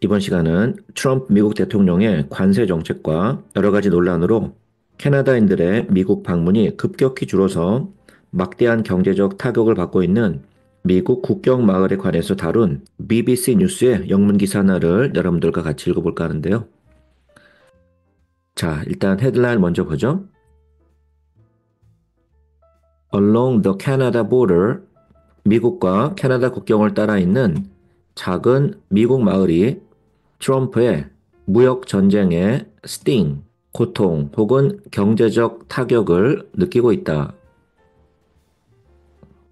이번 시간은 트럼프 미국 대통령의 관세 정책과 여러 가지 논란으로 캐나다인들의 미국 방문이 급격히 줄어서 막대한 경제적 타격을 받고 있는 미국 국경 마을에 관해서 다룬 BBC 뉴스의 영문 기사 하나를 여러분들과 같이 읽어볼까 하는데요. 자, 일단 헤드라인 먼저 보죠. Along the Canada border, 미국과 캐나다 국경을 따라 있는 작은 미국 마을이 트럼프의 무역 전쟁의 스팅, 고통 혹은 경제적 타격을 느끼고 있다.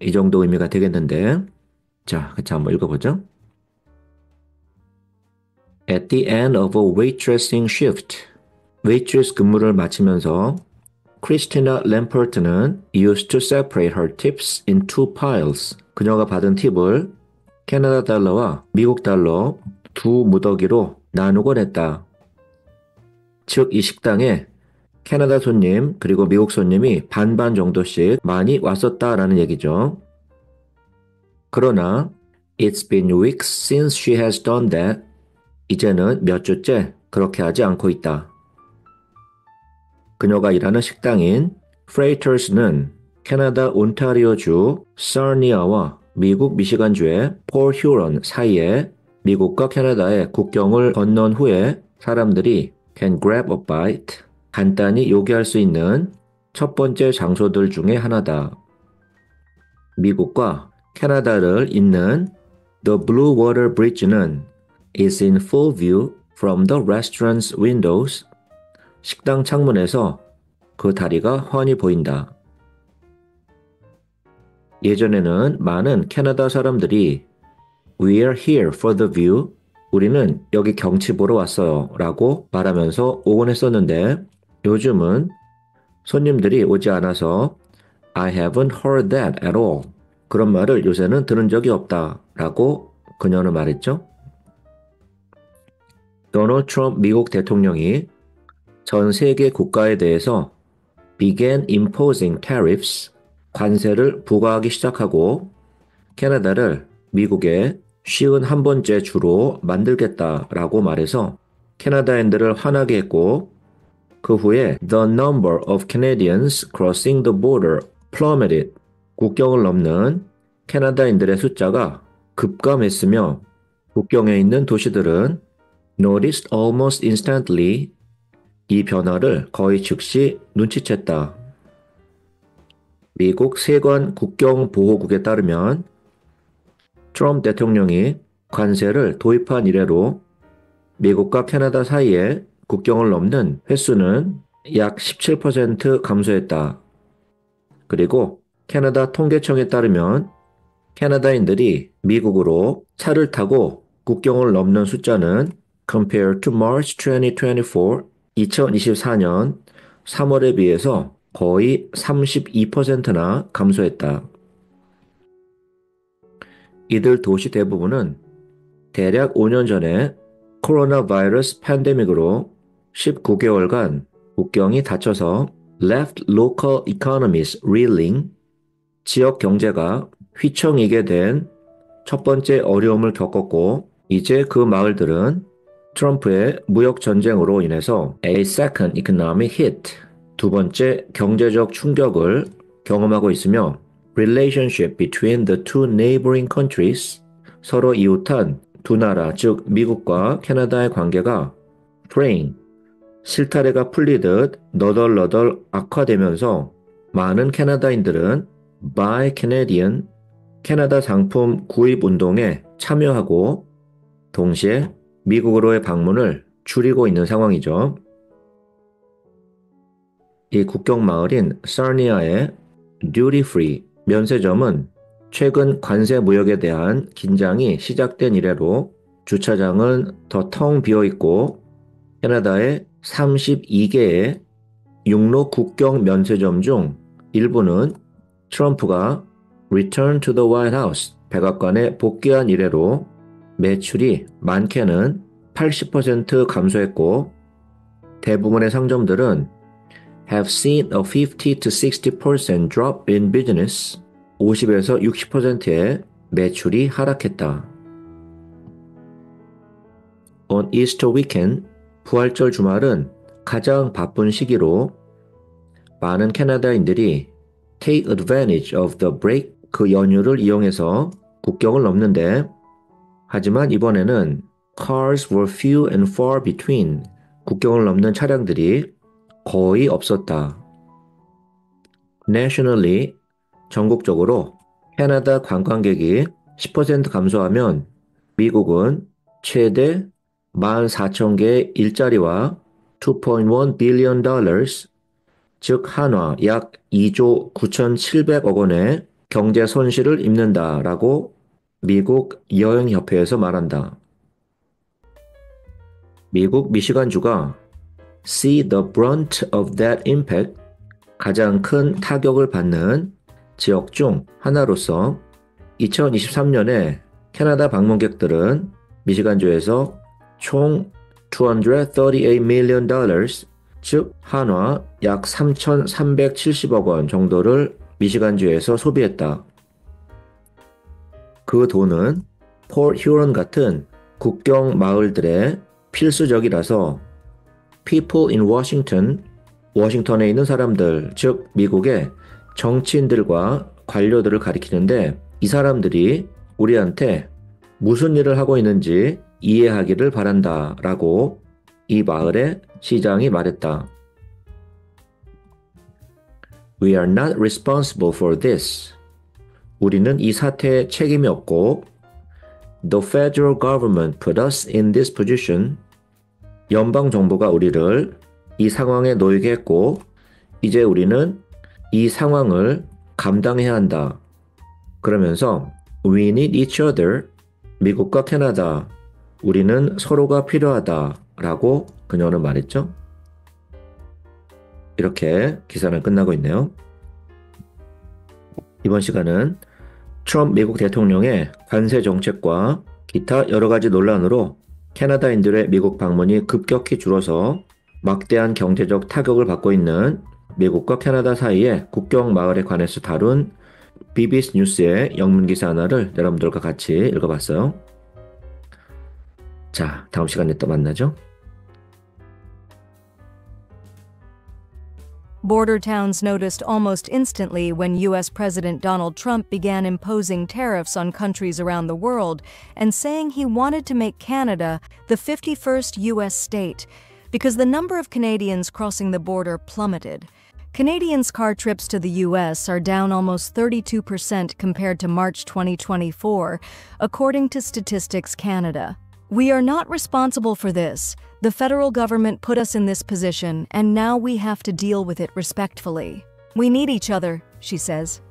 이 정도 의미가 되겠는데, 자, 같이 한번 읽어보죠. At the end of a waitressing shift, waitress 근무를 마치면서 크리스티나 램퍼트는 used to separate her tips in two piles. 그녀가 받은 팁을 캐나다 달러와 미국 달러 두 무더기로 나누곤 했다. 즉, 이 식당에 캐나다 손님 그리고 미국 손님이 반반 정도씩 많이 왔었다라는 얘기죠. 그러나 It's been weeks since she has done that. 이제는 몇 주째 그렇게 하지 않고 있다. 그녀가 일하는 식당인 프레이터스는 캐나다 온타리오주 사르니아와 미국 미시간주의 폴 휴런 사이에 미국과 캐나다의 국경을 건넌 후에 사람들이 can grab a bite, 간단히 요기할 수 있는 첫 번째 장소들 중에 하나다. 미국과 캐나다를 잇는 The Blue Water Bridge는 is in full view from the restaurant's windows. 식당 창문에서 그 다리가 훤히 보인다. 예전에는 많은 캐나다 사람들이 We're here for the view. 우리는 여기 경치 보러 왔어요 라고 말하면서 오곤 했었는데 요즘은 손님들이 오지 않아서 I haven't heard that at all. 그런 말을 요새는 들은 적이 없다 라고 그녀는 말했죠. 도널드 트럼프 미국 대통령이 전 세계 국가에 대해서 began imposing tariffs, 관세를 부과하기 시작하고 캐나다를 미국의 51번째 주로 만들겠다라고 말해서 캐나다인들을 화나게 했고 그 후에 the number of Canadians crossing the border plummeted. 국경을 넘는 캐나다인들의 숫자가 급감했으며 국경에 있는 도시들은 noticed almost instantly 이 변화를 거의 즉시 눈치챘다. 미국 세관 국경보호국에 따르면 트럼프 대통령이 관세를 도입한 이래로 미국과 캐나다 사이에 국경을 넘는 횟수는 약 17% 감소했다. 그리고 캐나다 통계청에 따르면 캐나다인들이 미국으로 차를 타고 국경을 넘는 숫자는 compared to March 2024, 2024년 3월에 비해서 거의 32%나 감소했다. 이들 도시 대부분은 대략 5년 전에 코로나 바이러스 팬데믹으로 19개월간 국경이 닫혀서 left local economies reeling, 지역 경제가 휘청이게 된 첫 번째 어려움을 겪었고 이제 그 마을들은 트럼프의 무역 전쟁으로 인해서 a second economic hit, 두 번째 경제적 충격을 경험하고 있으며 relationship between the two neighboring countries, 서로 이웃한 두 나라, 즉 미국과 캐나다의 관계가 fraying, 실타래가 풀리듯 너덜너덜 악화되면서 많은 캐나다인들은 Buy Canadian, 캐나다 상품 구입 운동에 참여하고 동시에 미국으로의 방문을 줄이고 있는 상황이죠. 이 국경 마을인 사르니아의 듀티 프리 면세점은 최근 관세 무역에 대한 긴장이 시작된 이래로 주차장은 더 텅 비어 있고 캐나다의 32개의 육로 국경 면세점 중 일부는 트럼프가 Return to the White House 백악관에 복귀한 이래로 매출이 많게는 80% 감소했고 대부분의 상점들은 have seen a 50 to 60% drop in business. 50에서 60%의 매출이 하락했다. on Easter weekend, 부활절 주말은 가장 바쁜 시기로 많은 캐나다인들이 take advantage of the break, 그 연휴를 이용해서 국경을 넘는데, 하지만 이번에는 cars were few and far between, 국경을 넘는 차량들이 거의 없었다. Nationally, 전국적으로 캐나다 관광객이 10% 감소하면 미국은 최대 14,000개의 일자리와 2.1 billion dollars, 즉 한화 약 2조 9,700억 원의 경제 손실을 입는다라고 미국 여행협회에서 말한다. 미국 미시간주가 see the brunt of that impact, 가장 큰 타격을 받는 지역 중 하나로서 2023년에 캐나다 방문객들은 미시간주에서 총 238 million dollars, 즉 한화 약 3,370억 원 정도를 미시간주에서 소비했다. 그 돈은 폴 휴런 같은 국경 마을들의 필수적이라서 people in Washington, 워싱턴에 있는 사람들, 즉 미국의 정치인들과 관료들을 가리키는데, 이 사람들이 우리한테 무슨 일을 하고 있는지 이해하기를 바란다 라고 이 마을의 시장이 말했다. We are not responsible for this. 우리는 이 사태에 책임이 없고 The federal government put us in this position. 연방정부가 우리를 이 상황에 놓이게 했고 이제 우리는 이 상황을 감당해야 한다. 그러면서 We need each other. 미국과 캐나다, 우리는 서로가 필요하다 라고 그녀는 말했죠. 이렇게 기사는 끝나고 있네요. 이번 시간은 트럼프 미국 대통령의 관세 정책과 기타 여러 가지 논란으로 캐나다인들의 미국 방문이 급격히 줄어서 막대한 경제적 타격을 받고 있는 미국과 캐나다 사이의 국경 마을에 관해서 다룬 BBC 뉴스의 영문 기사 하나를 여러분들과 같이 읽어봤어요. 자, 다음 시간에 또 만나죠. Border towns noticed almost instantly when U.S. President Donald Trump began imposing tariffs on countries around the world and saying he wanted to make Canada the 51st U.S. state because the number of Canadians crossing the border plummeted. Canadians' car trips to the U.S. are down almost 32% compared to March 2024, according to Statistics Canada. We are not responsible for this. The federal government put us in this position, and now we have to deal with it respectfully. We need each other, she says.